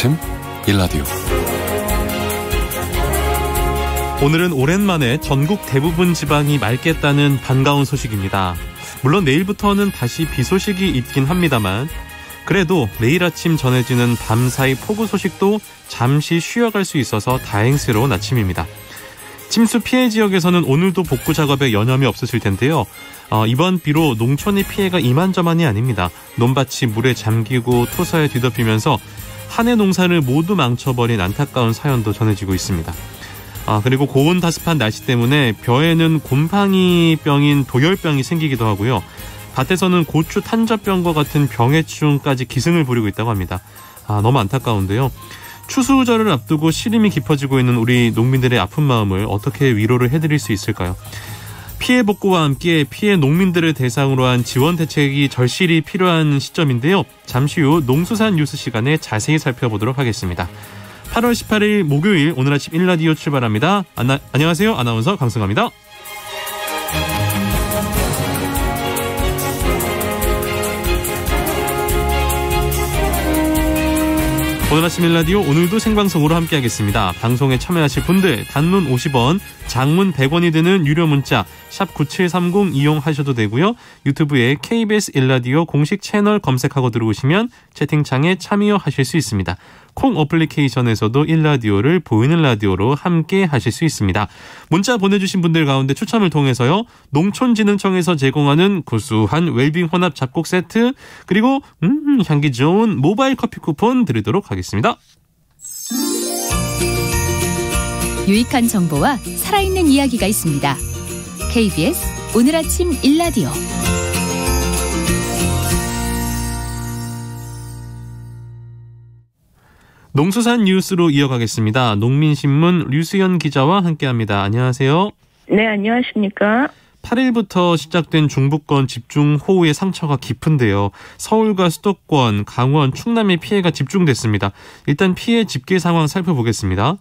아침 일라디오. 오늘은 오랜만에 전국 대부분 지방이 맑겠다는 반가운 소식입니다. 물론 내일부터는 다시 비 소식이 있긴 합니다만 그래도 내일 아침 전해지는 밤사이 폭우 소식도 잠시 쉬어갈 수 있어서 다행스러운 아침입니다. 침수 피해 지역에서는 오늘도 복구 작업에 여념이 없으실 텐데요. 이번 비로 농촌의 피해가 이만저만이 아닙니다. 논밭이 물에 잠기고 토사에 뒤덮이면서 한 해 농사를 모두 망쳐버린 안타까운 사연도 전해지고 있습니다. 그리고 고온다습한 날씨 때문에 벼에는 곰팡이병인 도열병이 생기기도 하고요. 밭에서는 고추 탄저병과 같은 병해충까지 기승을 부리고 있다고 합니다. 너무 안타까운데요. 추수절을 앞두고 시름이 깊어지고 있는 우리 농민들의 아픈 마음을 어떻게 위로를 해드릴 수 있을까요? 피해 복구와 함께 피해 농민들을 대상으로 한 지원 대책이 절실히 필요한 시점인데요. 잠시 후 농수산 뉴스 시간에 자세히 살펴보도록 하겠습니다. 8월 18일 목요일 오늘 아침 1라디오 출발합니다. 안녕하세요. 아나운서 강승아입니다. 오늘 아침 1라디오 오늘도 생방송으로 함께하겠습니다. 방송에 참여하실 분들 단문 50원, 장문 100원이 드는 유료 문자 샵 9730 이용하셔도 되고요. 유튜브에 KBS 1라디오 공식 채널 검색하고 들어오시면 채팅창에 참여하실 수 있습니다. 콩 어플리케이션에서도 1라디오를 보이는 라디오로 함께 하실 수 있습니다. 문자 보내주신 분들 가운데 추첨을 통해서요. 농촌진흥청에서 제공하는 구수한 웰빙 혼합 잡곡 세트 그리고 향기 좋은 모바일 커피 쿠폰 드리도록 하겠습니다. 유익한 정보와 살아있는 이야기가 있습니다. KBS 오늘 아침 1라디오. 농수산 뉴스로 이어가겠습니다. 농민신문 류수연 기자와 함께합니다. 안녕하세요. 네, 안녕하십니까. 8일부터 시작된 중부권 집중호우의 상처가 깊은데요. 서울과 수도권, 강원, 충남의 피해가 집중됐습니다. 일단 피해 집계 상황 살펴보겠습니다.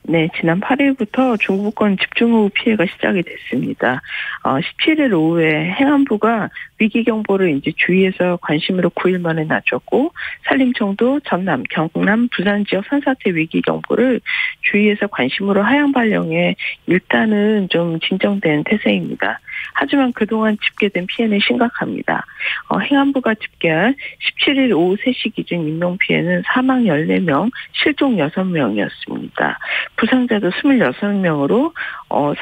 네, 지난 8일부터 중부권 집중호우 피해가 시작이 됐습니다. 17일 오후에 행안부가 위기경보를 이제 주위에서 관심으로 9일 만에 낮췄고, 산림청도 전남, 경남, 부산 지역 산사태 위기경보를 주위에서 관심으로 하향 발령해 일단은 좀 진정된 태세입니다. 하지만 그동안 집계된 피해는 심각합니다. 행안부가 집계한 17일 오후 3시 기준 인명피해는 사망 14명, 실종 6명이었습니다. 부상자도 26명으로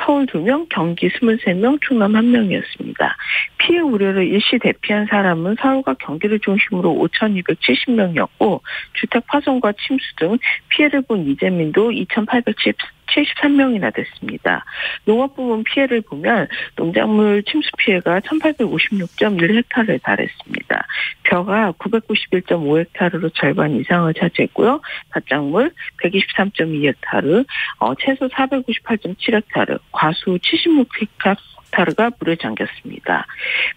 서울 2명, 경기 23명, 충남 1명이었습니다. 피해 우려를 일시 대피한 사람은 서울과 경기를 중심으로 5,270명이었고 주택 파손과 침수 등 피해를 본 이재민도 2,873명이나 됐습니다. 농업 부문 피해를 보면 농작물 침수 피해가 1,856.1헥타르에 달했습니다. 벼가 991.5헥타르로 절반 이상을 차지했고요. 밭작물 123.2헥타르, 채소 498.7헥타르, 과수 76헥타르가 물에 잠겼습니다.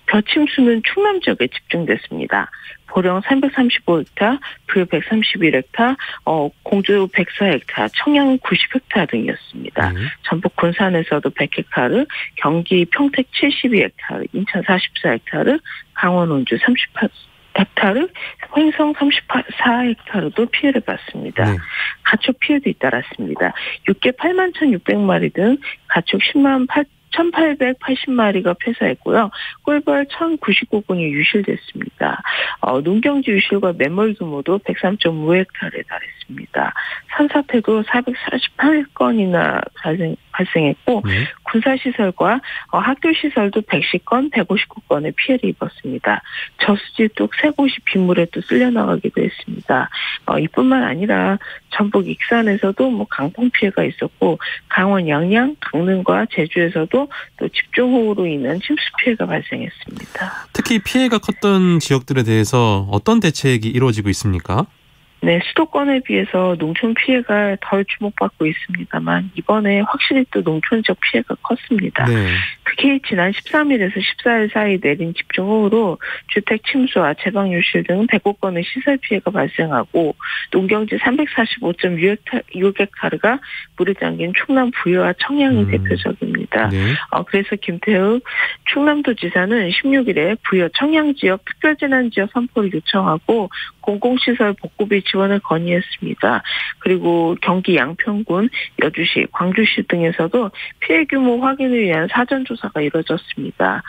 벼 침수는 충남 지역에 집중됐습니다. 보령 335헥타, 부여 131헥타, 공주 104헥타, 청양 90헥타 등이었습니다. 전북 군산에서도 100헥타르, 경기 평택 72헥타르, 인천 44헥타르, 강원 온주 38헥타르, 횡성 34헥타르도 피해를 봤습니다. 가축 피해도 잇따랐습니다. 육개 81,600마리 등 가축 1,880마리가 폐사했고요. 꿀벌 1,099군이 유실됐습니다. 농경지 유실과 매몰 규모도 103.5헥타르에 달했습니다. 산사태도 448건이나 발생했고 군사시설과 학교시설도 110건, 159건의 피해를 입었습니다. 저수지 뚝 세 곳이 빗물에 또 쓸려나가기도 했습니다. 이뿐만 아니라 전북 익산에서도 강풍 피해가 있었고 강원 양양, 강릉과 제주에서도 또 집중호우로 인한 침수 피해가 발생했습니다. 특히 피해가 컸던 지역들에 대해서 어떤 대책이 이루어지고 있습니까? 네, 수도권에 비해서 농촌 피해가 덜 주목받고 있습니다만 이번에 확실히 또 농촌 지역 피해가 컸습니다. 네. 특히 지난 13일에서 14일 사이 내린 집중호우로 주택 침수와 제방 유실 등 100곳건의 시설 피해가 발생하고 농경지 345.6헥타르가 물에 잠긴 충남 부여와 청양이 대표적입니다. 네. 그래서 김태우 충남도지사는 16일에 부여 청양 지역 특별재난지역 선포를 요청하고 공공시설 복구비 지원을 건의했습니다. 그리고 경기 양평군, 여주시, 광주시 등에서도 피해 규모 확인을 위한 사전조사가 이뤄졌습니다.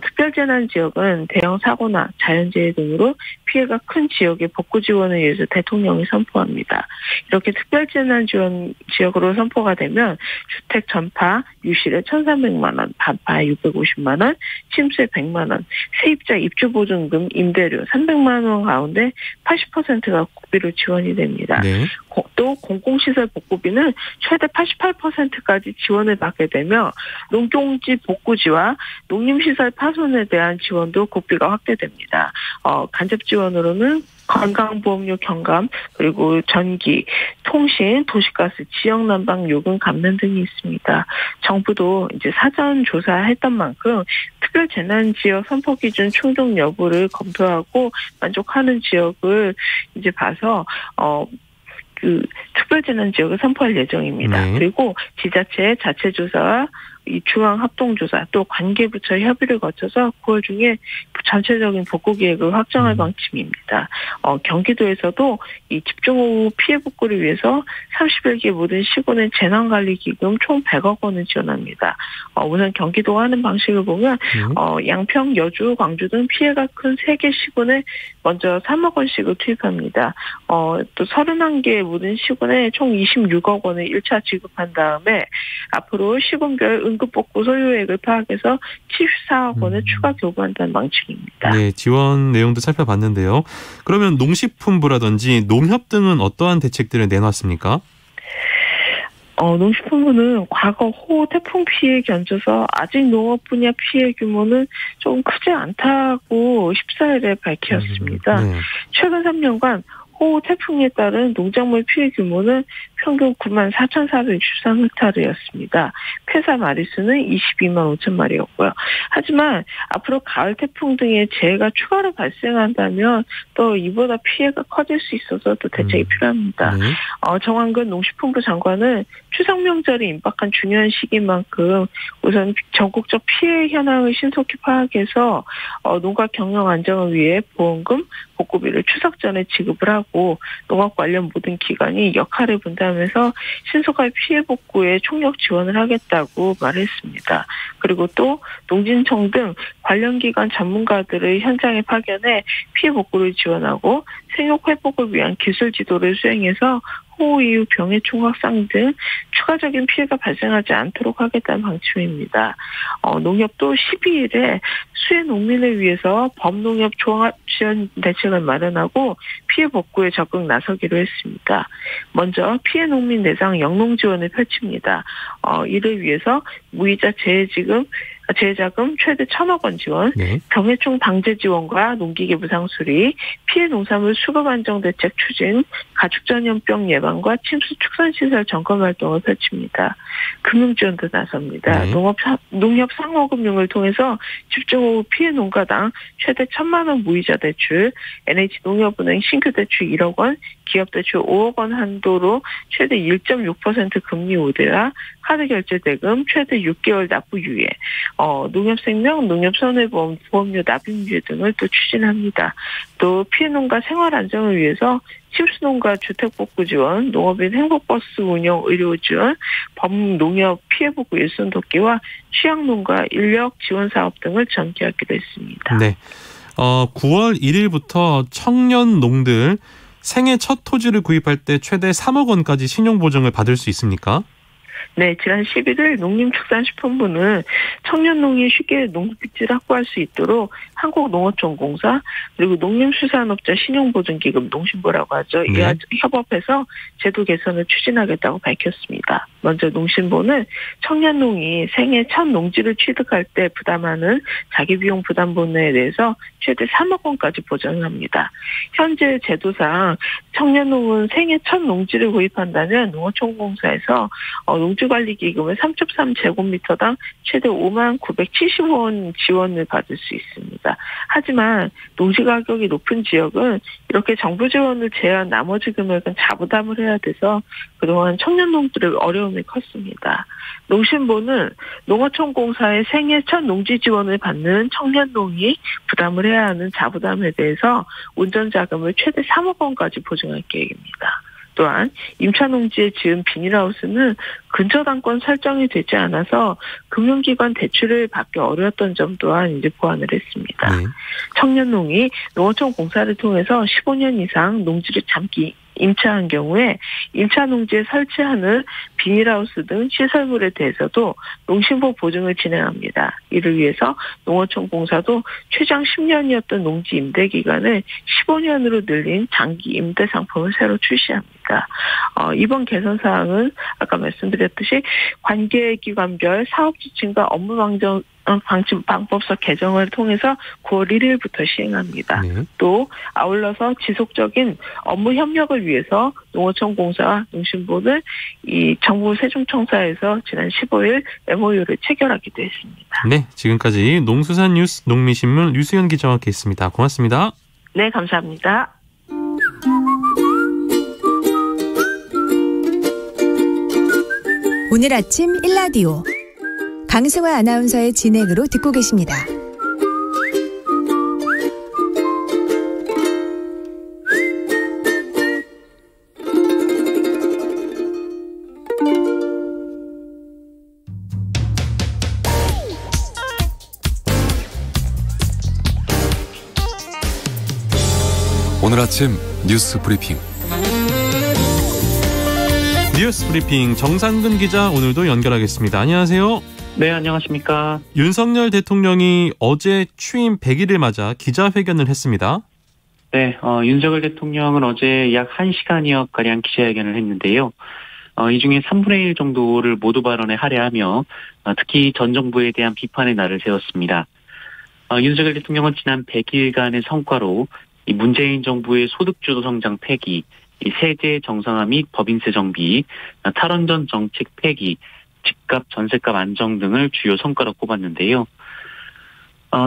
특별재난 지역은 대형 사고나 자연재해 등으로 피해가 큰 지역의 복구 지원을 위해서 대통령이 선포합니다. 이렇게 특별재난 지원 지역으로 선포가 되면 주택 전파, 유실에 1,300만 원, 반파에 650만 원, 침수에 100만 원, 세입자 입주보증금, 임대료 300만 원 가운데 80%가 국비로 지원이 됩니다. 네. 또 공공시설 복구비는 최대 88%까지 지원을 받게 되며 농경지 복구지와 농림시설 파손에 대한 지원도 국비가 확대됩니다. 간접 지원으로는 건강보험료 경감, 그리고 전기, 통신, 도시가스, 지역난방 요금 감면 등이 있습니다. 정부도 이제 사전 조사했던 만큼 특별재난지역 선포 기준 충족 여부를 검토하고 만족하는 지역을 이제 봐서 특별재난 지역을 선포할 예정입니다. 네. 그리고 지자체의 자체조사와 이 중앙합동조사 또 관계부처 협의를 거쳐서 9월 중에 전체적인 복구 계획을 확정할 방침입니다. 경기도에서도 이 집중호우 피해 복구를 위해서 31개 모든 시군의 재난관리기금 총 100억 원을 지원합니다. 우선 경기도가 하는 방식을 보면 양평, 여주, 광주 등 피해가 큰 3개 시군에 먼저 3억 원씩을 투입합니다. 또 31개 모든 시군에 총 26억 원을 1차 지급한 다음에 앞으로 시군별 응급복구 소요액을 파악해서 74억 원을 추가 교부한다는 방침입니다. 네, 지원 내용도 살펴봤는데요. 그러면 농식품부라든지 농협 등은 어떠한 대책들을 내놨습니까? 농식품부는 과거 호우 태풍 피해 견져서 아직 농업 분야 피해 규모는 좀 크지 않다고 14일에 밝혔습니다. 네. 최근 3년간 호우 태풍에 따른 농작물 피해 규모는 평균 94,463헥타르였습니다. 폐사 마리수는 22만 5천 마리였고요. 하지만 앞으로 가을 태풍 등의 재해가 추가로 발생한다면 또 이보다 피해가 커질 수 있어서 또 대책이 필요합니다. 네. 정한근 농식품부 장관은 추석 명절이 임박한 중요한 시기인 만큼 우선 전국적 피해 현황을 신속히 파악해서 농가 경영 안정을 위해 보험금, 복구비를 추석 전에 지급을 하고 농업 관련 모든 기관이 역할을 분담해서 신속한 피해 복구에 총력 지원을 하겠다고 말했습니다. 그리고 또 농진청 등 관련 기관 전문가들을 현장에 파견해 피해 복구를 지원하고 생육 회복을 위한 기술 지도를 수행해서 호우 이후 병해충 확산 등 추가적인 피해가 발생하지 않도록 하겠다는 방침입니다. 농협도 12일에 수해 농민을 위해서 범농협 종합지원 대책을 마련하고 피해 복구에 적극 나서기로 했습니다. 먼저 피해 농민 대상 영농 지원을 펼칩니다. 이를 위해서 무이자 재해자금 최대 1,000억 원 지원, 네. 병해충 방제 지원과 농기계부 상수리, 피해 농산물 수급 안정 대책 추진, 가축 전염병 예방과 침수 축산시설 점검 활동을 펼칩니다. 금융 지원도 나섭니다. 네. 농협 상호금융을 통해서 집중호우 피해 농가당 최대 1,000만 원 무이자 대출, NH농협은행 신규 대출 1억 원, 기업 대출 5억 원 한도로 최대 1.6% 금리 우대와 카드 결제 대금 최대 6개월 납부 유예, 농협생명, 농협손해보험 보험료 납입 유예 등을 또 추진합니다. 또 피해 농가 생활 안정을 위해서 침수농가 주택복구 지원, 농업인 행복버스 운영 의료 지원, 범농협 피해복구 일손 돕기와 취약농가 인력 지원 사업 등을 전개하기로 했습니다. 네. 9월 1일부터 청년농들 생애 첫 토지를 구입할 때 최대 3억 원까지 신용보증을 받을 수 있습니까? 네, 지난 11일 농림축산식품부는 청년농이 쉽게 농습지를 확보할 수 있도록 한국농어촌공사 그리고 농림수산업자 신용보증기금 농신보라고 하죠. 네. 이와 협업해서 제도 개선을 추진하겠다고 밝혔습니다. 먼저 농신보는 청년농이 생애 첫 농지를 취득할 때 부담하는 자기비용 부담분에 대해서 최대 3억 원까지 보전합니다. 현재 제도상 청년농은 생애 첫 농지를 구입한다면 농어촌공사에서 농지 농지관리기금을 3.3제곱미터당 최대 5만 970원 지원을 받을 수 있습니다. 하지만 농지 가격이 높은 지역은 이렇게 정부 지원을 제외한 나머지 금액은 자부담을 해야 돼서 그동안 청년 농들의 어려움이 컸습니다. 농심부는 농어촌공사의 생애 첫 농지 지원을 받는 청년 농이 부담을 해야 하는 자부담에 대해서 운전자금을 최대 3억 원까지 보증할 계획입니다. 또한 임차농지에 지은 비닐하우스는 근저당권 설정이 되지 않아서 금융기관 대출을 받기 어려웠던 점 또한 이제 보완을 했습니다. 네. 청년농이 농어촌 공사를 통해서 15년 이상 농지를 장기 임차한 경우에 임차농지에 설치하는 비닐하우스 등 시설물에 대해서도 농심부 보증을 진행합니다. 이를 위해서 농어촌공사도 최장 10년이었던 농지 임대 기간을 15년으로 늘린 장기 임대 상품을 새로 출시합니다. 이번 개선 사항은 아까 말씀드렸듯이 관계기관별 사업지침과 업무 방침 방법서 개정을 통해서 9월 1일부터 시행합니다. 네. 또 아울러서 지속적인 업무 협력을 위해서 농어촌공사와 농심부는 이 정부 세종청사에서 지난 15일 MOU를 체결하기도 했습니다. 네, 지금까지 농수산뉴스 농미신문 류수연 기자와 함께했습니다. 고맙습니다. 네, 감사합니다. 오늘 아침 1라디오 강승화 아나운서의 진행으로 듣고 계십니다. 오늘 아침 뉴스 브리핑. 뉴스 브리핑 정상근 기자 오늘도 연결하겠습니다. 안녕하세요. 네, 안녕하십니까. 윤석열 대통령이 어제 취임 100일을 맞아 기자회견을 했습니다. 네, 윤석열 대통령은 어제 약 1시간여가량 기자회견을 했는데요. 이 중에 3분의 1 정도를 모두 발언에 할애하며 특히 전 정부에 대한 비판의 날을 세웠습니다. 윤석열 대통령은 지난 100일간의 성과로 이 문재인 정부의 소득주도 성장 폐기, 이 세제 정상화 및 법인세 정비, 탈원전 정책 폐기, 집값, 전세값 안정 등을 주요 성과로 꼽았는데요.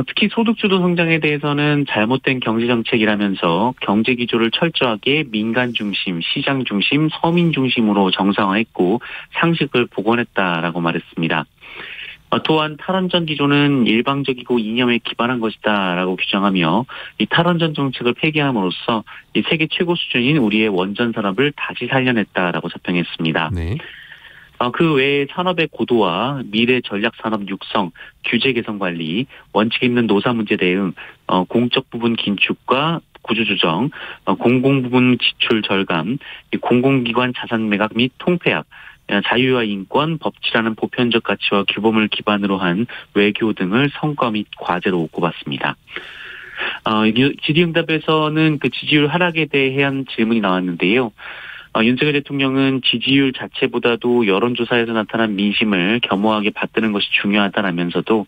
특히 소득주도 성장에 대해서는 잘못된 경제정책이라면서 경제 기조를 철저하게 민간 중심, 시장 중심, 서민 중심으로 정상화했고 상식을 복원했다라고 말했습니다. 또한 탈원전 기조는 일방적이고 이념에 기반한 것이다라고 규정하며 이 탈원전 정책을 폐기함으로써 이 세계 최고 수준인 우리의 원전 산업을 다시 살려냈다라고 설명했습니다. 네. 그 외에 산업의 고도화, 미래 전략 산업 육성, 규제 개선 관리, 원칙 있는 노사 문제 대응, 공적 부분 긴축과 구조 조정, 공공 부분 지출 절감, 공공기관 자산 매각 및 통폐합, 자유와 인권, 법치라는 보편적 가치와 규범을 기반으로 한 외교 등을 성과 및 과제로 꼽았습니다. 질의응답에서는 그 지지율 하락에 대한 질문이 나왔는데요. 윤석열 대통령은 지지율 자체보다도 여론조사에서 나타난 민심을 겸허하게 받드는 것이 중요하다라면서도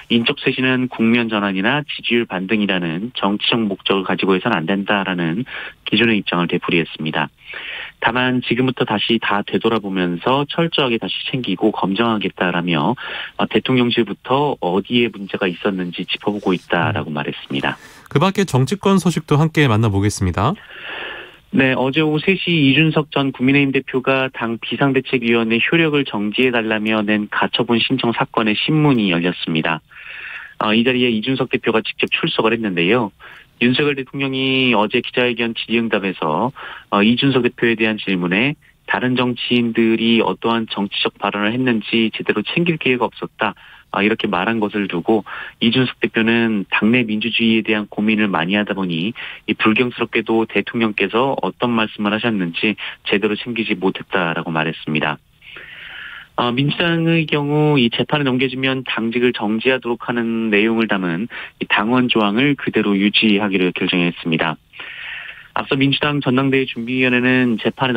인적 쇄신은 국면 전환이나 지지율 반등이라는 정치적 목적을 가지고 해서는 안 된다라는 기존의 입장을 되풀이했습니다. 다만 지금부터 다시 다 되돌아보면서 철저하게 다시 챙기고 검증하겠다라며 대통령실부터 어디에 문제가 있었는지 짚어보고 있다라고 말했습니다. 그 밖에 정치권 소식도 함께 만나보겠습니다. 네, 어제 오후 3시 이준석 전 국민의힘 대표가 당 비상대책위원회 효력을 정지해달라며 낸 가처분 신청 사건의 신문이 열렸습니다. 이 자리에 이준석 대표가 직접 출석을 했는데요. 윤석열 대통령이 어제 기자회견 질의응답에서 이준석 대표에 대한 질문에 다른 정치인들이 어떠한 정치적 발언을 했는지 제대로 챙길 기회가 없었다. 이렇게 말한 것을 두고 이준석 대표는 당내 민주주의에 대한 고민을 많이 하다 보니 이 불경스럽게도 대통령께서 어떤 말씀을 하셨는지 제대로 챙기지 못했다라고 말했습니다. 민주당의 경우 이 재판에 넘겨지면 당직을 정지하도록 하는 내용을 담은 이 당원 조항을 그대로 유지하기로 결정했습니다. 앞서 민주당 전당대회 준비위원회는 재판에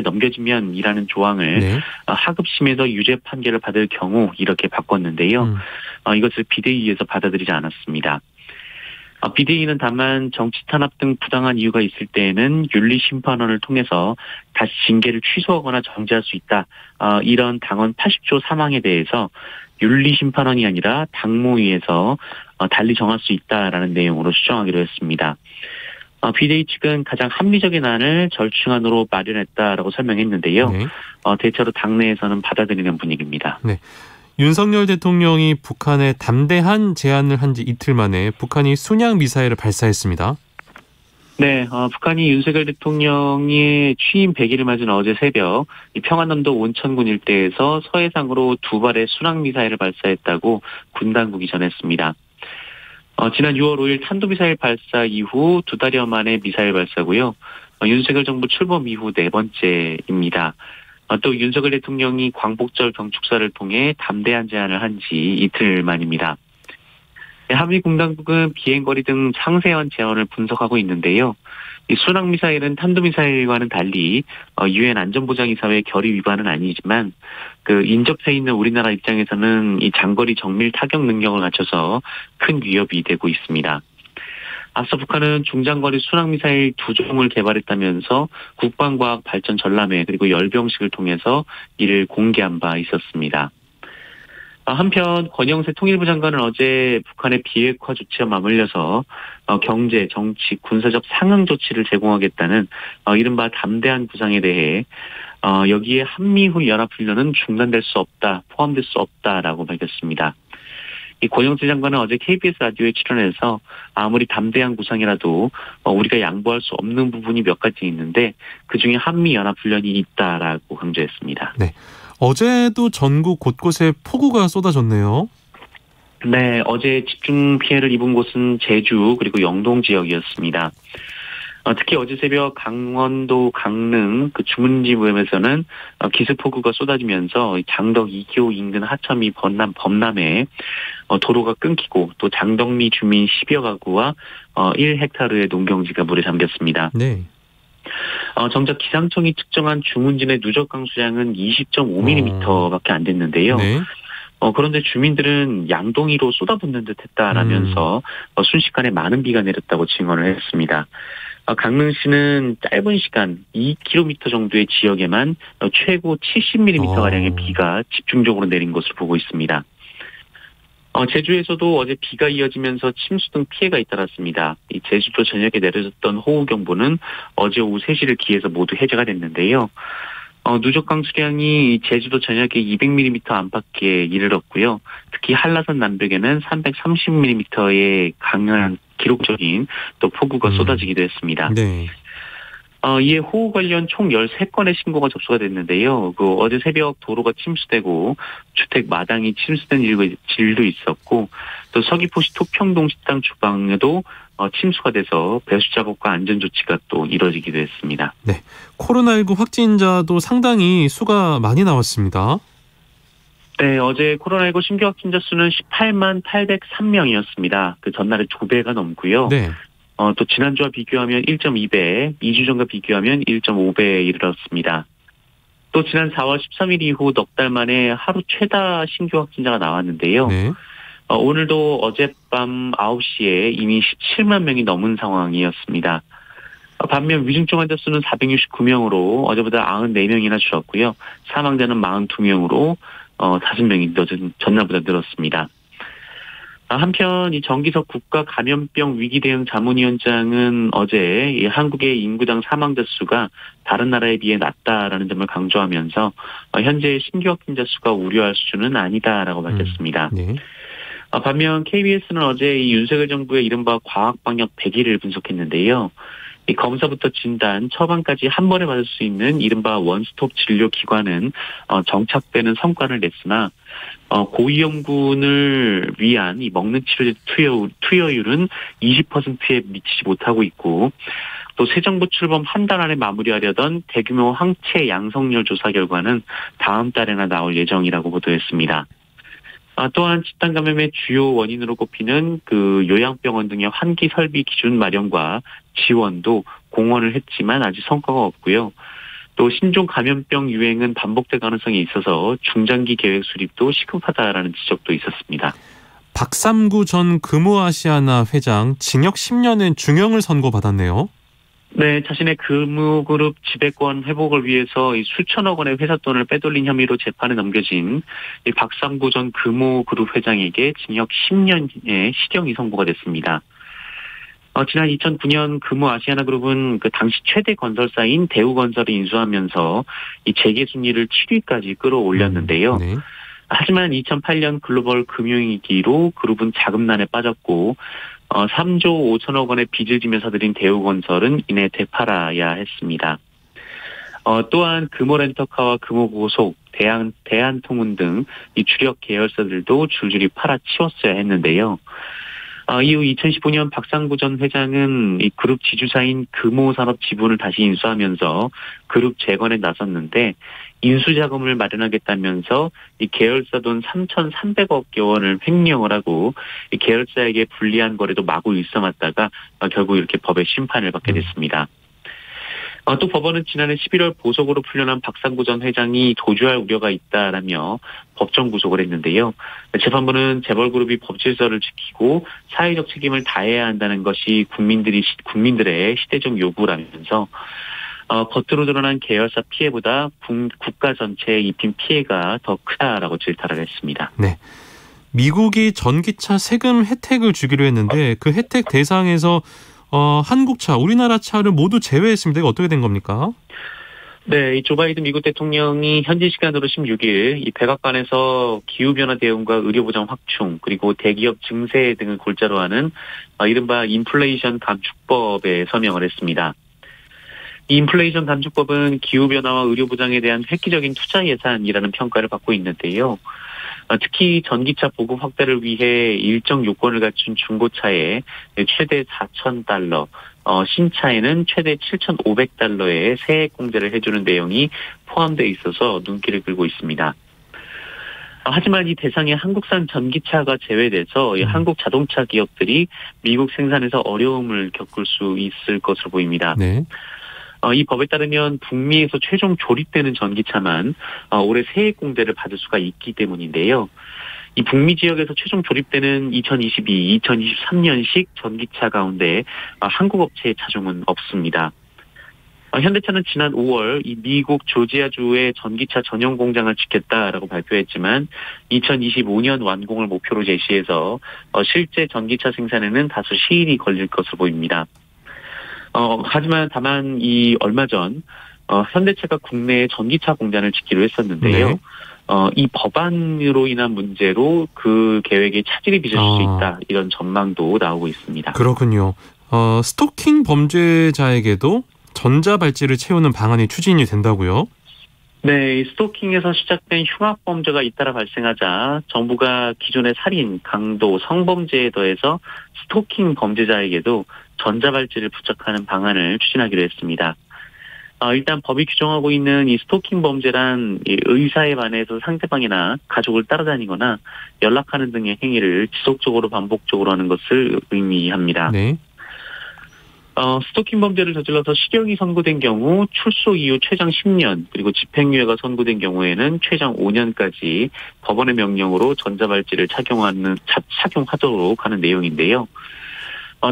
넘겨지면이라는 조항을 네. 하급심에서 유죄 판결을 받을 경우 이렇게 바꿨는데요. 이것을 비대위에서 받아들이지 않았습니다. 비대위는 다만 정치 탄압 등 부당한 이유가 있을 때에는 윤리심판원을 통해서 다시 징계를 취소하거나 정지할 수 있다. 이런 당원 80조 사망에 대해서 윤리심판원이 아니라 당무위에서 달리 정할 수 있다라는 내용으로 수정하기로 했습니다. 비대위 측은 가장 합리적인 안을 절충안으로 마련했다라고 설명했는데요. 네. 대체로 당내에서는 받아들이는 분위기입니다. 네. 윤석열 대통령이 북한에 담대한 제안을 한 지 이틀 만에 북한이 순양 미사일을 발사했습니다. 네, 북한이 윤석열 대통령의 취임 100일을 맞은 어제 새벽 이 평안남도 온천군 일대에서 서해상으로 2발의 순항미사일을 발사했다고 군 당국이 전했습니다. 지난 6월 5일 탄도미사일 발사 이후 2달여 만에 미사일 발사고요. 윤석열 정부 출범 이후 4번째입니다. 또 윤석열 대통령이 광복절 경축사를 통해 담대한 제안을 한 지 이틀 만입니다. 한미 군당국은 비행거리 등 상세한 제언을 분석하고 있는데요. 이 순항미사일은 탄도미사일과는 달리 유엔 안전보장이사회 결의 위반은 아니지만 인접해 있는 우리나라 입장에서는 이 장거리 정밀 타격 능력을 갖춰서 큰 위협이 되고 있습니다. 앞서 북한은 중장거리 순항미사일 2종을 개발했다면서 국방과학 발전 전람회 그리고 열병식을 통해서 이를 공개한 바 있었습니다. 한편 권영세 통일부 장관은 어제 북한의 비핵화 조치와 맞물려서 경제, 정치, 군사적 상응 조치를 제공하겠다는 이른바 담대한 구상에 대해 여기에 한미훈 연합훈련은 중단될 수 없다, 포함될 수 없다라고 밝혔습니다. 이 권영세 장관은 어제 KBS 라디오에 출연해서 아무리 담대한 구상이라도 우리가 양보할 수 없는 부분이 몇 가지 있는데 그중에 한미연합훈련이 있다라고 강조했습니다. 네. 어제도 전국 곳곳에 폭우가 쏟아졌네요. 네, 어제 집중 피해를 입은 곳은 제주 그리고 영동 지역이었습니다. 특히 어제 새벽 강원도 강릉 주문지구에서는 기습폭우가 쏟아지면서 장덕 2km 인근 하천이 범람해 도로가 끊기고 또 장덕리 주민 10여 가구와 1헥타르의 농경지가 물에 잠겼습니다. 네. 정작 기상청이 측정한 주문진의 누적 강수량은 20.5mm밖에 안 됐는데요. 네. 그런데 주민들은 양동이로 쏟아붓는 듯 했다라면서 순식간에 많은 비가 내렸다고 증언을 했습니다. 강릉시는 짧은 시간 2km 정도의 지역에만 최고 70mm가량의 비가 집중적으로 내린 것으로 보고 있습니다. 제주에서도 어제 비가 이어지면서 침수 등 피해가 잇따랐습니다. 이 제주도 전역에 내려졌던 호우경보는 어제 오후 3시를 기해서 모두 해제가 됐는데요. 누적 강수량이 제주도 전역에 200mm 안팎에 이르렀고요. 특히 한라산 남쪽에는 330mm의 강한 기록적인 또 폭우가 쏟아지기도 했습니다. 네. 이에 호우 관련 총 13건의 신고가 접수가 됐는데요. 어제 새벽 도로가 침수되고 주택 마당이 침수된 일도 있었고 또 서귀포시 토평동 식당 주방에도 침수가 돼서 배수 작업과 안전 조치가 또 이뤄지기도 했습니다. 네. 코로나19 확진자도 상당히 수가 많이 나왔습니다. 네, 어제 코로나19 신규 확진자 수는 18만 803명이었습니다. 그 전날의 2배가 넘고요. 네. 또 지난주와 비교하면 1.2배, 2주 전과 비교하면 1.5배에 이르렀습니다. 또 지난 4월 13일 이후 넉 달 만에 하루 최다 신규 확진자가 나왔는데요. 네. 오늘도 어젯밤 9시에 이미 17만 명이 넘은 상황이었습니다. 반면 위중증 환자 수는 469명으로 어제보다 94명이나 줄었고요. 사망자는 42명으로 5명이 전날보다 늘었습니다. 한편 이 정기석 국가감염병 위기대응 자문위원장은 어제 이 한국의 인구당 사망자 수가 다른 나라에 비해 낮다라는 점을 강조하면서 현재 신규 확진자 수가 우려할 수준은 아니다라고 밝혔습니다. 네. 반면 KBS는 어제 이 윤석열 정부의 이른바 과학방역 100일을 분석했는데요. 이 검사부터 진단, 처방까지 한 번에 받을 수 있는 이른바 원스톱 진료 기관은 정착되는 성과를 냈으나 고위험군을 위한 이 먹는 치료제 투여율은 20%에 미치지 못하고 있고 또 새 정부 출범 한 달 안에 마무리하려던 대규모 항체 양성률 조사 결과는 다음 달에나 나올 예정이라고 보도했습니다. 또한 집단 감염의 주요 원인으로 꼽히는 요양병원 등의 환기 설비 기준 마련과 지원도 공언을 했지만 아직 성과가 없고요. 또 신종 감염병 유행은 반복될 가능성이 있어서 중장기 계획 수립도 시급하다라는 지적도 있었습니다. 박삼구 전 금호아시아나 회장 징역 10년의 중형을 선고받았네요. 네, 자신의 금호그룹 지배권 회복을 위해서 이 수천억 원의 회사 돈을 빼돌린 혐의로 재판에 넘겨진 이 박삼구 전 금호그룹 회장에게 징역 10년의 실형이 선고가 됐습니다. 지난 2009년 금호아시아나그룹은 그 당시 최대 건설사인 대우건설을 인수하면서 이 재계 순위를 7위까지 끌어올렸는데요. 네. 하지만 2008년 글로벌 금융위기로 그룹은 자금난에 빠졌고 3조 5천억 원의 빚을 지며 사들인 대우건설은 이내 되팔아야 했습니다. 또한 금호렌터카와 금호고속, 대한통운 등 이 주력 계열사들도 줄줄이 팔아치웠어야 했는데요. 이후 2015년 박상구 전 회장은 이 그룹 지주사인 금호산업 지분을 다시 인수하면서 그룹 재건에 나섰는데 인수자금을 마련하겠다면서 이 계열사 돈 3,300억 원을 횡령을 하고 이 계열사에게 불리한 거래도 마구 일삼았다가 결국 이렇게 법의 심판을 받게 됐습니다. 또 법원은 지난해 11월 보석으로 풀려난 박상구 전 회장이 도주할 우려가 있다라며 법정 구속을 했는데요. 재판부는 재벌그룹이 법질서를 지키고 사회적 책임을 다해야 한다는 것이 국민들의 시대적 요구라면서 겉으로 드러난 계열사 피해보다 국가 전체에 입힌 피해가 더 크다라고 질타를 했습니다. 네. 미국이 전기차 세금 혜택을 주기로 했는데 그 혜택 대상에서 한국차, 우리나라 차를 모두 제외했습니다. 이거 어떻게 된 겁니까? 네, 이 조 바이든 미국 대통령이 현지 시간으로 16일 이 백악관에서 기후변화 대응과 의료보장 확충 그리고 대기업 증세 등을 골자로 하는 이른바 인플레이션 감축법에 서명을 했습니다. 이 인플레이션 감축법은 기후변화와 의료보장에 대한 획기적인 투자 예산이라는 평가를 받고 있는데요. 특히 전기차 보급 확대를 위해 일정 요건을 갖춘 중고차에 최대 $4,000, 신차에는 최대 $7,500의 세액 공제를 해주는 내용이 포함되어 있어서 눈길을 끌고 있습니다. 하지만 이 대상에 한국산 전기차가 제외돼서 이 한국 자동차 기업들이 미국 생산에서 어려움을 겪을 수 있을 것으로 보입니다. 네. 이 법에 따르면 북미에서 최종 조립되는 전기차만 올해 세액 공제를 받을 수가 있기 때문인데요. 이 북미 지역에서 최종 조립되는 2022, 2023년식 전기차 가운데 한국 업체의 차종은 없습니다. 현대차는 지난 5월 이 미국 조지아주의 전기차 전용 공장을 짓겠다라고 발표했지만 2025년 완공을 목표로 제시해서 실제 전기차 생산에는 다소 시일이 걸릴 것으로 보입니다. 하지만 다만 얼마 전 현대차가 국내에 전기차 공장을 짓기로 했었는데요. 네. 이 법안으로 인한 문제로 그 계획에 차질이 빚어질 수 있다. 이런 전망도 나오고 있습니다. 그렇군요. 스토킹 범죄자에게도 전자발찌를 채우는 방안이 추진이 된다고요? 네, 이 스토킹에서 시작된 흉악 범죄가 잇따라 발생하자 정부가 기존의 살인, 강도, 성범죄에 더해서 스토킹 범죄자에게도 전자발찌를 부착하는 방안을 추진하기로 했습니다. 일단 법이 규정하고 있는 이 스토킹 범죄란 의사에 반해서 상대방이나 가족을 따라다니거나 연락하는 등의 행위를 지속적으로 반복적으로 하는 것을 의미합니다. 네. 스토킹 범죄를 저질러서 실형이 선고된 경우 출소 이후 최장 10년 그리고 집행유예가 선고된 경우에는 최장 5년까지 법원의 명령으로 전자발찌를 착용하도록 하는 내용인데요.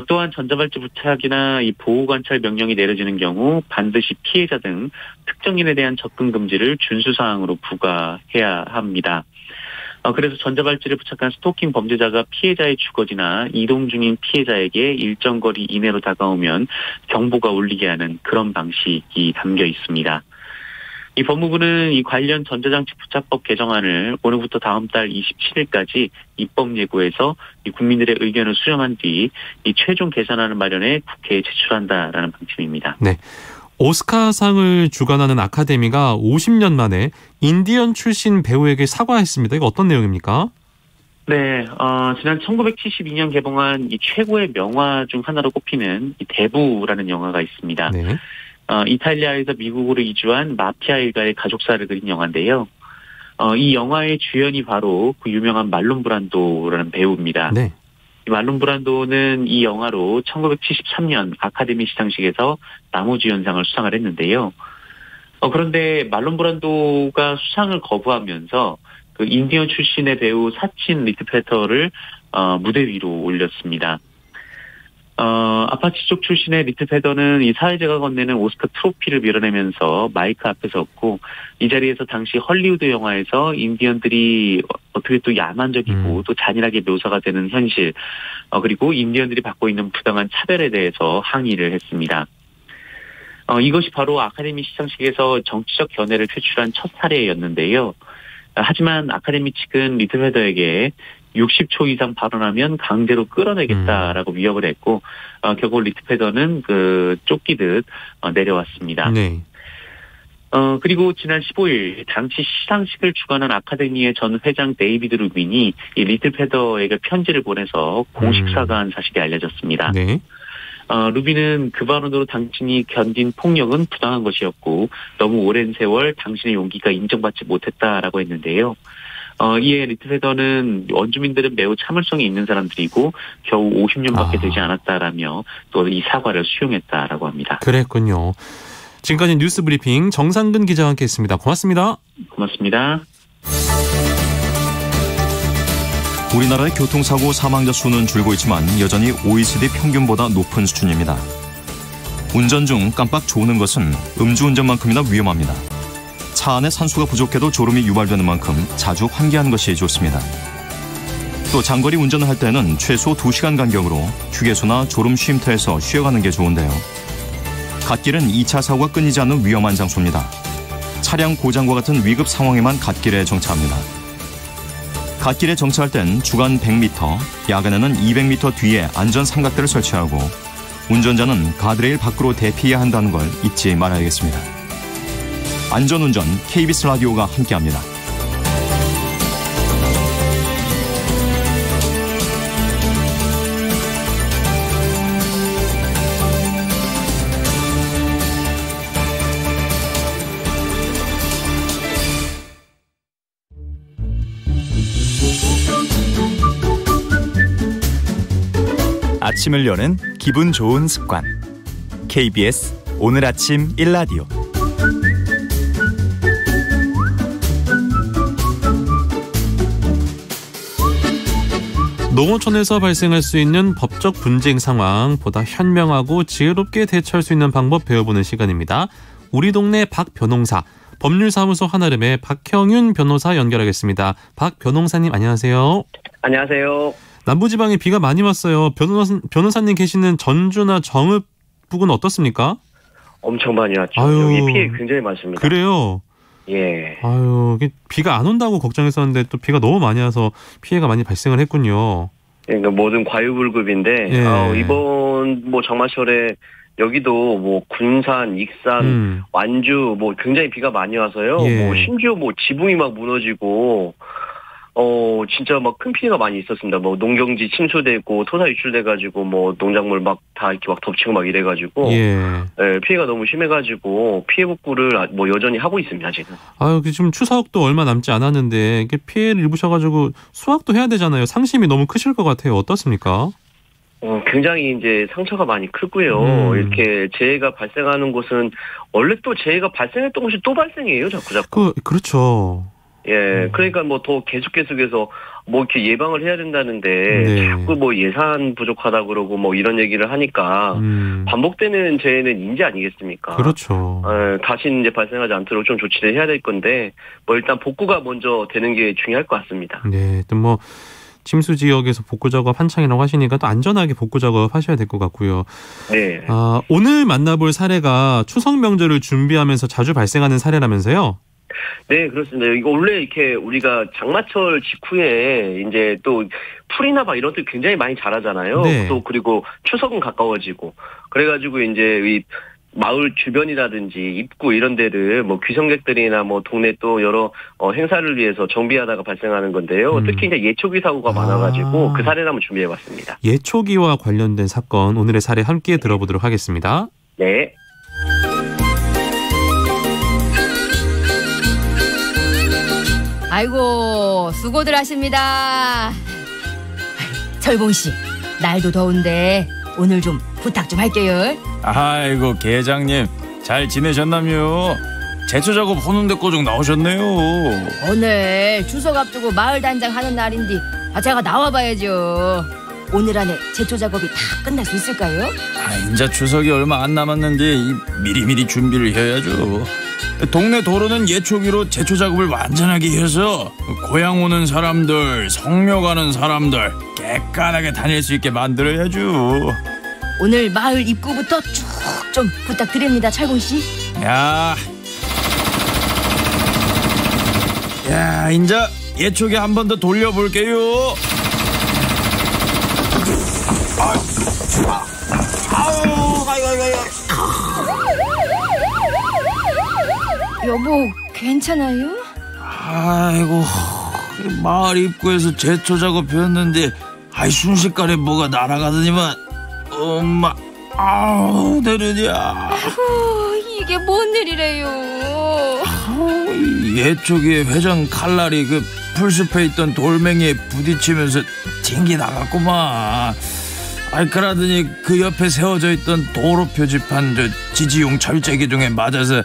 또한 전자발찌 부착이나 이 보호관찰 명령이 내려지는 경우 반드시 피해자 등 특정인에 대한 접근 금지를 준수사항으로 부과해야 합니다. 그래서 전자발찌를 부착한 스토킹 범죄자가 피해자의 주거지나 이동 중인 피해자에게 일정 거리 이내로 다가오면 경보가 울리게 하는 그런 방식이 담겨 있습니다. 이 법무부는 이 관련 전자장치 부착법 개정안을 오늘부터 다음 달 27일까지 입법 예고해서 이 국민들의 의견을 수렴한 뒤 이 최종 개선안을 마련해 국회에 제출한다라는 방침입니다. 네. 오스카상을 주관하는 아카데미가 50년 만에 인디언 출신 배우에게 사과했습니다. 이거 어떤 내용입니까? 네, 지난 1972년 개봉한 이 최고의 명화 중 하나로 꼽히는 이 대부라는 영화가 있습니다. 네. 이탈리아에서 미국으로 이주한 마피아 일가의 가족사를 그린 영화인데요. 이 영화의 주연이 바로 그 유명한 말론 브란도라는 배우입니다. 네. 말론 브란도는 이 영화로 1973년 아카데미 시상식에서 나무주연상을 수상을 했는데요. 그런데 말론 브란도가 수상을 거부하면서 그 인디언 출신의 배우 사친 리트페터를 무대 위로 올렸습니다. 아파치 쪽 출신의 리트 페더는 이 사회자가 건네는 오스카 트로피를 밀어내면서 마이크 앞에 섰고, 이 자리에서 당시 헐리우드 영화에서 인디언들이 어떻게 또 야만적이고 또 잔인하게 묘사가 되는 현실, 그리고 인디언들이 받고 있는 부당한 차별에 대해서 항의를 했습니다. 이것이 바로 아카데미 시상식에서 정치적 견해를 표출한 첫 사례였는데요. 하지만 아카데미 측은 리트 페더에게 60초 이상 발언하면 강제로 끌어내겠다라고 위협을 했고, 결국 리트 페더는 쫓기듯 내려왔습니다. 네. 그리고 지난 15일 당시 시상식을 주관한 아카데미의 전 회장 데이비드 루빈이 이 리트 페더에게 편지를 보내서 공식 사과한 사실이 알려졌습니다. 네. 루빈은 그 발언으로 당신이 견딘 폭력은 부당한 것이었고 너무 오랜 세월 당신의 용기가 인정받지 못했다라고 했는데요. 이에 리트 페더는 원주민들은 매우 참을성이 있는 사람들이고 겨우 50년밖에 되지 않았다라며 또 이 사과를 수용했다라고 합니다. 그랬군요. 지금까지 뉴스 브리핑 정상근 기자와 함께했습니다. 고맙습니다. 고맙습니다. 우리나라의 교통사고 사망자 수는 줄고 있지만 여전히 OECD 평균보다 높은 수준입니다. 운전 중 깜빡 조는 것은 음주운전만큼이나 위험합니다. 차 안에 산소가 부족해도 졸음이 유발되는 만큼 자주 환기하는 것이 좋습니다. 또 장거리 운전을 할 때는 최소 2시간 간격으로 휴게소나 졸음 쉼터에서 쉬어가는 게 좋은데요. 갓길은 2차 사고가 끊이지 않는 위험한 장소입니다. 차량 고장과 같은 위급 상황에만 갓길에 정차합니다. 갓길에 정차할 땐 주간 100m, 야간에는 200m 뒤에 안전 삼각대를 설치하고 운전자는 가드레일 밖으로 대피해야 한다는 걸 잊지 말아야겠습니다. 안전운전 KBS 라디오가 함께합니다. 아침을 여는 기분 좋은 습관. KBS 오늘 아침 1라디오. 농어촌에서 발생할 수 있는 법적 분쟁 상황 보다 현명하고 지혜롭게 대처할 수 있는 방법 배워보는 시간입니다. 우리 동네 박 변호사, 법률사무소 한아름의 박형윤 변호사 연결하겠습니다. 박 변호사님 안녕하세요. 안녕하세요. 남부지방에 비가 많이 왔어요. 변호사님 계시는 전주나 정읍 부근 어떻습니까? 엄청 많이 왔죠. 여기 피해 굉장히 많습니다. 그래요? 예. 비가 안 온다고 걱정했었는데 또 비가 너무 많이 와서 피해가 많이 발생을 했군요. 그러니까 모든 과유불급인데 예. 이번 장마철에 여기도 군산, 익산, 완주 굉장히 비가 많이 와서요. 예. 심지어 지붕이 막 무너지고 진짜 막 큰 피해가 많이 있었습니다. 농경지 침수되고 토사 유출돼가지고 농작물 막 다 이렇게 막 덮치고 막 이래가지고 피해가 너무 심해가지고 피해 복구를 여전히 하고 있습니다 지금. 지금 추석도 얼마 남지 않았는데 피해를 입으셔가지고 수확도 해야 되잖아요. 상심이 너무 크실 것 같아요. 어떻습니까? 굉장히 이제 상처가 많이 크고요. 이렇게 재해가 발생하는 곳은 원래 또 재해가 발생했던 곳이 또 발생해요. 자꾸. 그렇죠. 예, 그러니까 더 계속해서 이렇게 예방을 해야 된다는데 자꾸 예산 부족하다 그러고 이런 얘기를 하니까 반복되는 재해는 인지 아니겠습니까? 그렇죠. 다시는 이제 발생하지 않도록 좀 조치를 해야 될 건데 일단 복구가 먼저 되는 게 중요할 것 같습니다. 네, 또 침수 지역에서 복구 작업 한창이라고 하시니까 또 안전하게 복구 작업 하셔야 될 것 같고요. 네. 오늘 만나볼 사례가 추석 명절을 준비하면서 자주 발생하는 사례라면서요? 네, 그렇습니다. 이거 원래 이렇게 우리가 장마철 직후에 이제 또 풀이나 이런 것들 굉장히 많이 자라잖아요. 네. 또 그리고 추석은 가까워지고 그래가지고 이제 이 마을 주변이라든지 입구 이런 데를 귀성객들이나 동네 또 여러 행사를 위해서 정비하다가 발생하는 건데요. 특히 이제 예초기 사고가 많아가지고 그 사례를 한번 준비해봤습니다. 예초기와 관련된 사건 오늘의 사례 함께 들어보도록 하겠습니다. 네. 아이고 수고들 하십니다. 철봉씨 날도 더운데 오늘 좀 부탁 좀 할게요. 아이고 계장님 잘 지내셨나요? 제초 작업 하는데 꼬정 나오셨네요. 오늘 추석 앞두고 마을 단장 하는 날인데 제가 나와봐야죠. 오늘 안에 제초 작업이 다 끝날 수 있을까요? 이제 추석이 얼마 안 남았는데 미리미리 준비를 해야죠. 동네 도로는 예초기로 제초 작업을 완전하게 해서 고향 오는 사람들, 성묘 가는 사람들 깨끗하게 다닐 수 있게 만들어야죠. 오늘 마을 입구부터 쭉 좀 부탁드립니다, 철봉씨. 야, 이제 예초기 한 번 더 돌려볼게요. 여보, 괜찮아요? 아이고, 마을 입구에서 제초 작업했는데 순식간에 뭐가 날아가더니만 엄마, 아우 내려냐. 아이고, 이게 뭔 일이래요. 예초기에 회전 칼날이 그 풀숲에 있던 돌멩이에 부딪히면서 튕기 나갔구만. 그러더니 그 옆에 세워져 있던 도로 표지판 지지용 철제 기둥에 맞아서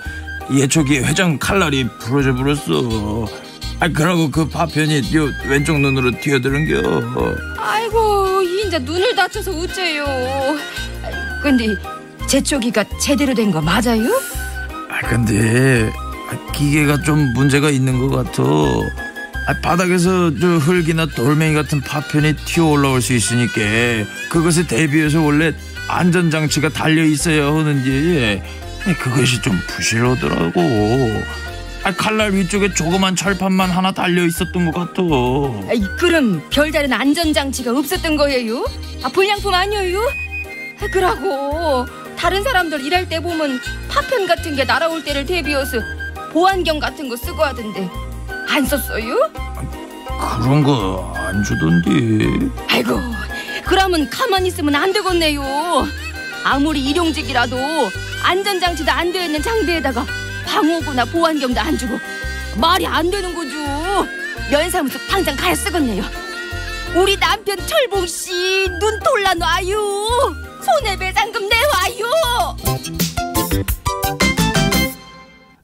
예초기에 회전 칼날이 부러져 버렸어. 그러고 그 파편이 요 왼쪽 눈으로 튀어들은겨. 아이고, 이제 눈을 다쳐서 어째요. 근데 제초기가 제대로 된 거 맞아요? 근데 기계가 좀 문제가 있는 것 같아. 바닥에서 흙이나 돌멩이 같은 파편이 튀어 올라올 수 있으니까 그것에 대비해서 원래 안전장치가 달려 있어야 하는지 그것이 좀 부실하더라고. 칼날 위쪽에 조그만 철판만 하나 달려 있었던 것 같아. 그럼 별다른 안전장치가 없었던 거예요? 불량품 아니에요? 그러고 다른 사람들 일할 때 보면 파편 같은 게 날아올 때를 대비해서 보안경 같은 거 쓰고 하던데 안 썼어요? 그런 거 안 주던데. 아이고, 그러면 가만히 있으면 안 되겠네요. 아무리 일용직이라도 안전장치도 안 되어 있는 장비에다가 방호구나 보안경도 안 주고 말이 안 되는 거죠. 면사무소 당장 가야 쓰겠네요. 우리 남편 철봉씨 눈 돌라놔요. 손해배상금 내와요.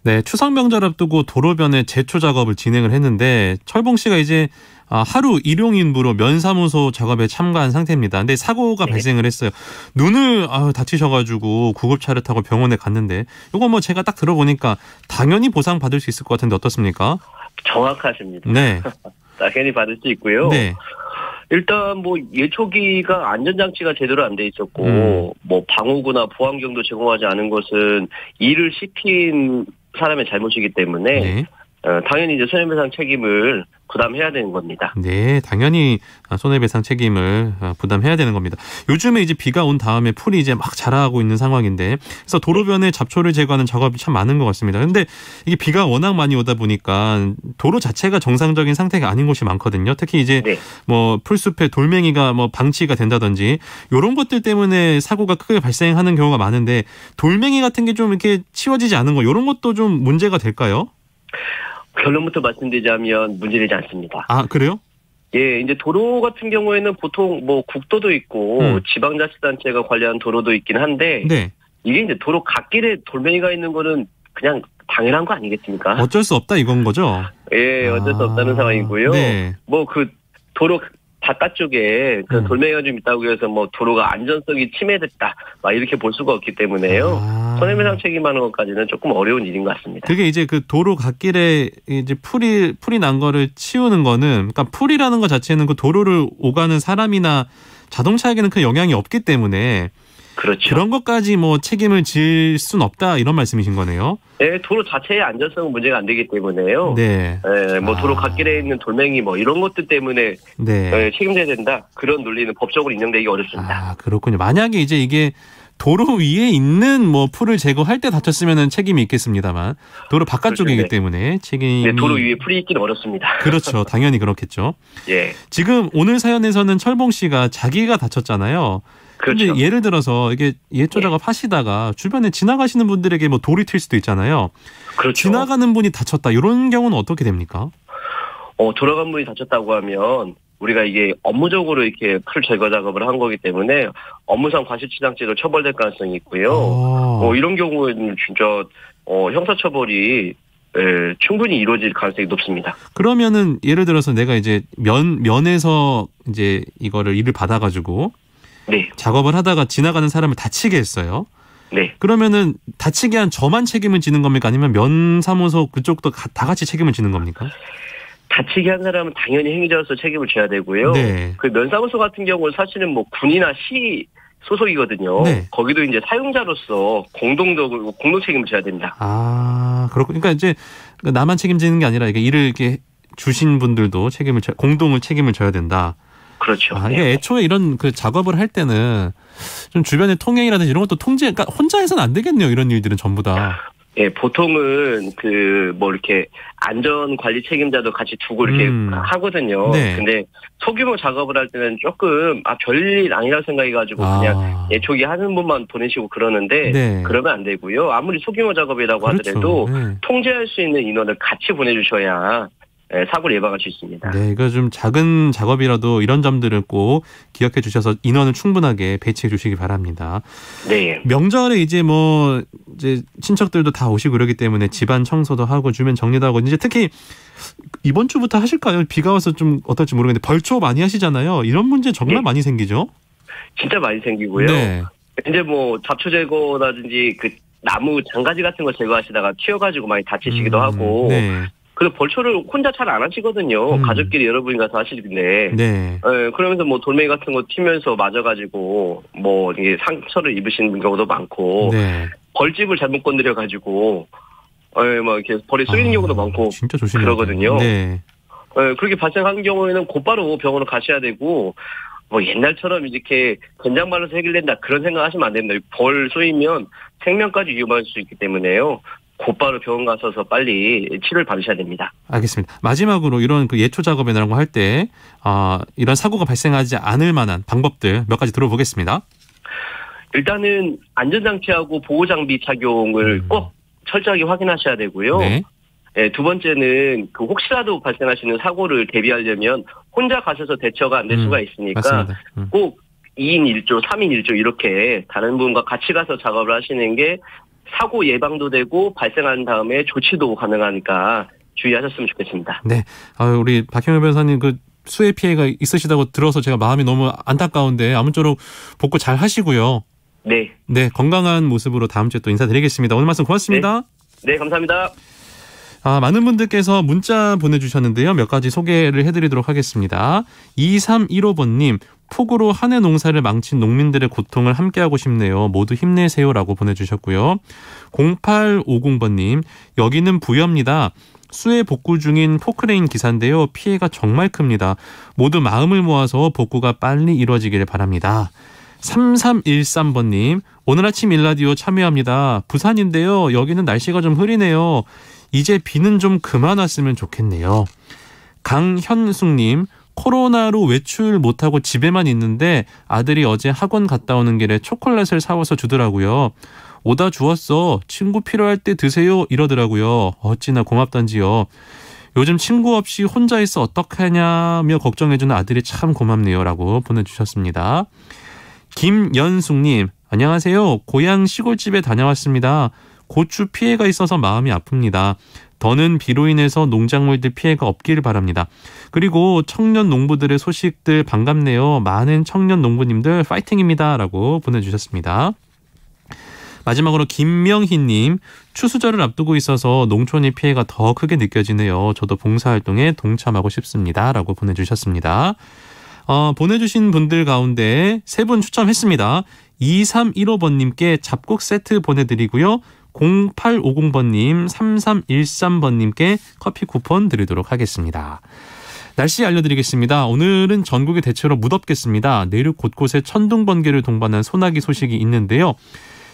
네, 추석 명절 앞두고 도로변에 제초 작업을 진행을 했는데 철봉 씨가 이제 하루 일용인부로 면사무소 작업에 참가한 상태입니다. 근데 사고가 발생을 했어요. 눈을 다치셔가지고 구급차를 타고 병원에 갔는데 이거 뭐 제가 딱 들어보니까 당연히 보상 받을 수 있을 것 같은데 어떻습니까? 정확하십니다. 네. 당연히 받을 수 있고요. 네. 일단 뭐 예초기가 안전장치가 제대로 안 돼 있었고 뭐 방호구나 보안경도 제공하지 않은 것은 일을 시킨 사람의 잘못이기 때문에 네. 당연히 이제 손해배상 책임을 부담해야 되는 겁니다. 네, 당연히 손해배상 책임을 부담해야 되는 겁니다. 요즘에 이제 비가 온 다음에 풀이 이제 막 자라고 있는 상황인데, 그래서 도로변에 잡초를 제거하는 작업이 참 많은 것 같습니다. 그런데 이게 비가 워낙 많이 오다 보니까 도로 자체가 정상적인 상태가 아닌 곳이 많거든요. 특히 이제 뭐 풀숲에 돌멩이가 뭐 방치가 된다든지 이런 것들 때문에 사고가 크게 발생하는 경우가 많은데 돌멩이 같은 게 좀 이렇게 치워지지 않은 거 이런 것도 좀 문제가 될까요? 결론부터 말씀드리자면 문제되지 않습니다. 아, 그래요? 예, 이제 도로 같은 경우에는 보통 뭐 국도도 있고 지방자치단체가 관리한 도로도 있긴 한데 이게 이제 도로 갓길에 돌멩이가 있는 거는 그냥 당연한 거 아니겠습니까? 어쩔 수 없다 이건 거죠? 예, 어쩔 수 없다는 상황이고요. 네. 뭐 그 도로 바깥쪽에 그 돌멩이가 좀 있다고 해서 뭐 도로가 안전성이 침해됐다 막 이렇게 볼 수가 없기 때문에요. 손해배상 책임하는 것까지는 조금 어려운 일인 것 같습니다. 그게 이제 그 도로 갓길에 이제 풀이 난 거를 치우는 거는, 그러니까 풀이라는 것 자체는 그 도로를 오가는 사람이나 자동차에게는 큰 영향이 없기 때문에 그렇죠. 그런 것까지 뭐 책임을 질 수는 없다 이런 말씀이신 거네요. 네, 도로 자체의 안전성은 문제가 안 되기 때문에요. 네. 네, 뭐 도로 갓길에 있는 돌멩이 뭐 이런 것들 때문에 책임져야 된다. 그런 논리는 법적으로 인정되기 어렵습니다. 아, 그렇군요. 만약에 이제 이게 도로 위에 있는 뭐 풀을 제거할 때 다쳤으면은 책임이 있겠습니다만 도로 바깥쪽이기 그렇죠, 때문에 책임이. 네, 도로 위에 풀이 있기는 어렵습니다. 그렇죠. 당연히 그렇겠죠. 예. 지금 오늘 사연에서는 철봉 씨가 자기가 다쳤잖아요. 그런데 그렇죠. 예를 들어서 이게 예초 작업 하시다가 주변에 지나가시는 분들에게 뭐 돌이 튈 수도 있잖아요. 그렇죠. 지나가는 분이 다쳤다 이런 경우는 어떻게 됩니까? 돌아간 분이 다쳤다고 하면 우리가 이게 업무적으로 이렇게 풀 제거 작업을 한 거기 때문에 업무상 과실치상죄로 처벌될 가능성이 있고요. 이런 경우에는 진짜 형사처벌이 충분히 이루어질 가능성이 높습니다. 그러면은 예를 들어서 내가 이제 면에서 이제 이거를 일을 받아가지고 네. 작업을 하다가 지나가는 사람을 다치게 했어요. 네. 그러면은 다치게 한 저만 책임을 지는 겁니까? 아니면 면사무소 그쪽도 다 같이 책임을 지는 겁니까? 다치게 한 사람은 당연히 행위자로서 책임을 져야 되고요. 네. 그 면사무소 같은 경우는 사실은 뭐 군이나 시 소속이거든요. 네. 거기도 이제 사용자로서 공동 책임을 져야 됩니다. 아, 그렇고, 그러니까 이제 나만 책임지는 게 아니라 이게 일을 이렇게 주신 분들도 공동을 책임을 져야 된다. 그렇죠. 이게 애초에 이런 그 작업을 할 때는 좀 주변의 통행이라든지 이런 것도 그러니까 혼자 해서는 안 되겠네요. 이런 일들은 전부 다. 예, 보통은 이렇게 안전 관리 책임자도 같이 두고 이렇게 하거든요. 네. 근데 소규모 작업을 할 때는 조금 별일 아니라고 생각해가지고 그냥 초기 하는 분만 보내시고 그러는데 네. 그러면 안 되고요. 아무리 소규모 작업이라고 그렇죠. 하더라도 네. 통제할 수 있는 인원을 같이 보내주셔야 사고를 예방할 수 있습니다. 네, 이거 좀 작은 작업이라도 이런 점들을 꼭 기억해 주셔서 인원을 충분하게 배치해 주시기 바랍니다. 네. 명절에 이제 친척들도 다 오시고 그러기 때문에 집안 청소도 하고 주변 정리도 하고 이제 특히 이번 주부터 하실까요? 비가 와서 좀 어떨지 모르겠는데 벌초 많이 하시잖아요. 이런 문제 정말 네. 많이 생기죠? 진짜 많이 생기고요. 네. 이제 잡초 제거라든지 그 나무 장가지 같은 거 제거하시다가 튀어가지고 많이 다치시기도 하고. 네. 그래서 벌초를 혼자 잘 안 하시거든요. 가족끼리 여러분이 가서 하시는데. 네. 그러면서 돌멩이 같은 거 튀면서 맞아가지고 이게 상처를 입으시는 경우도 많고. 네. 벌집을 잘못 건드려가지고 이렇게 벌이 쏘이는 경우도 많고. 진짜 조심해야 그러거든요. 네. 그렇게 발생한 경우에는 곧바로 병원을 가셔야 되고. 옛날처럼 이렇게 된장 발라서 해결된다 그런 생각하시면 안 됩니다. 벌 쏘이면 생명까지 위험할 수 있기 때문에요. 곧바로 병원 가셔서 빨리 치료를 받으셔야 됩니다. 알겠습니다. 마지막으로 이런 예초 작업이나 이런 거 할 때 이런 사고가 발생하지 않을 만한 방법들 몇 가지 들어보겠습니다. 일단은 안전장치하고 보호장비 착용을 꼭 철저하게 확인하셔야 되고요. 네. 네, 두 번째는 혹시라도 발생하시는 사고를 대비하려면 혼자 가셔서 대처가 안 될 수가 있으니까 꼭 2인 1조, 3인 1조 이렇게 다른 분과 같이 가서 작업을 하시는 게 사고 예방도 되고 발생한 다음에 조치도 가능하니까 주의하셨으면 좋겠습니다. 네, 우리 박형일 변호사님 수해 피해가 있으시다고 들어서 제가 마음이 너무 안타까운데 아무쪼록 복구 잘 하시고요. 네. 네, 건강한 모습으로 다음 주에 또 인사드리겠습니다. 오늘 말씀 고맙습니다. 네, 감사합니다. 많은 분들께서 문자 보내주셨는데요. 몇 가지 소개를 해드리도록 하겠습니다. 2315번님, 폭우로 한 해 농사를 망친 농민들의 고통을 함께하고 싶네요. 모두 힘내세요라고 보내주셨고요. 0850번님, 여기는 부여입니다. 수해 복구 중인 포크레인 기사인데요. 피해가 정말 큽니다. 모두 마음을 모아서 복구가 빨리 이루어지길 바랍니다. 3313번님, 오늘 아침 일라디오 참여합니다. 부산인데요. 여기는 날씨가 좀 흐리네요. 이제 비는 좀 그만 왔으면 좋겠네요. 강현숙님, 코로나로 외출 못하고 집에만 있는데 아들이 어제 학원 갔다 오는 길에 초콜릿을 사와서 주더라고요. 오다 주웠어. 친구 필요할 때 드세요. 이러더라고요. 어찌나 고맙던지요. 요즘 친구 없이 혼자 있어 어떡하냐며 걱정해주는 아들이 참 고맙네요. 라고 보내주셨습니다. 김연숙님, 안녕하세요. 고향 시골집에 다녀왔습니다. 고추 피해가 있어서 마음이 아픕니다. 더는 비로 인해서 농작물들 피해가 없길 바랍니다. 그리고 청년 농부들의 소식들 반갑네요. 많은 청년 농부님들 파이팅입니다. 라고 보내주셨습니다. 마지막으로 김명희님, 추수절을 앞두고 있어서 농촌의 피해가 더 크게 느껴지네요. 저도 봉사활동에 동참하고 싶습니다. 라고 보내주셨습니다. 보내주신 분들 가운데 3분 추첨했습니다. 2315번님께 잡곡 세트 보내드리고요. 0850번님, 3313번님께 커피 쿠폰 드리도록 하겠습니다. 날씨 알려드리겠습니다. 오늘은 전국이 대체로 무덥겠습니다. 내륙 곳곳에 천둥, 번개를 동반한 소나기 소식이 있는데요.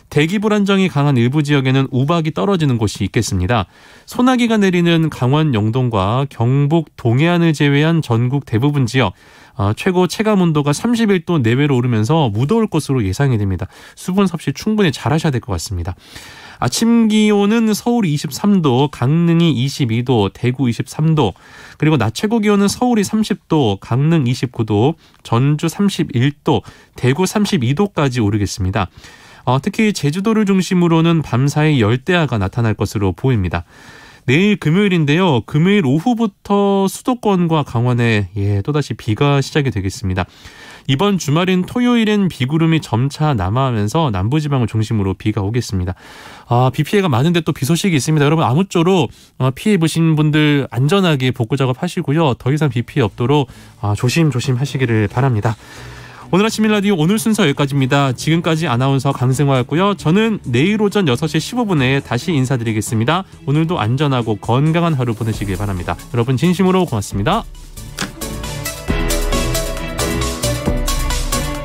대기 불안정이 강한 일부 지역에는 우박이 떨어지는 곳이 있겠습니다. 소나기가 내리는 강원 영동과 경북 동해안을 제외한 전국 대부분 지역, 최고 체감 온도가 31도 내외로 오르면서 무더울 것으로 예상이 됩니다. 수분 섭취 충분히 잘 하셔야 될 것 같습니다. 아침 기온은 서울이 23도, 강릉이 22도, 대구 23도, 그리고 낮 최고 기온은 서울이 30도, 강릉 29도, 전주 31도, 대구 32도까지 오르겠습니다. 특히 제주도를 중심으로는 밤사이 열대야가 나타날 것으로 보입니다. 내일 금요일인데요. 금요일 오후부터 수도권과 강원에 또다시 비가 시작이 되겠습니다. 이번 주말인 토요일엔 비구름이 점차 남하하면서 남부지방을 중심으로 비가 오겠습니다. 비 피해가 많은데 또 비 소식이 있습니다. 여러분 아무쪼록 피해 입으신 분들 안전하게 복구 작업하시고요. 더 이상 비 피해 없도록 조심조심 하시기를 바랍니다. 오늘 아침 일라디오 오늘 순서 여기까지입니다. 지금까지 아나운서 강승화였고요. 저는 내일 오전 6시 15분에 다시 인사드리겠습니다. 오늘도 안전하고 건강한 하루 보내시길 바랍니다. 여러분 진심으로 고맙습니다.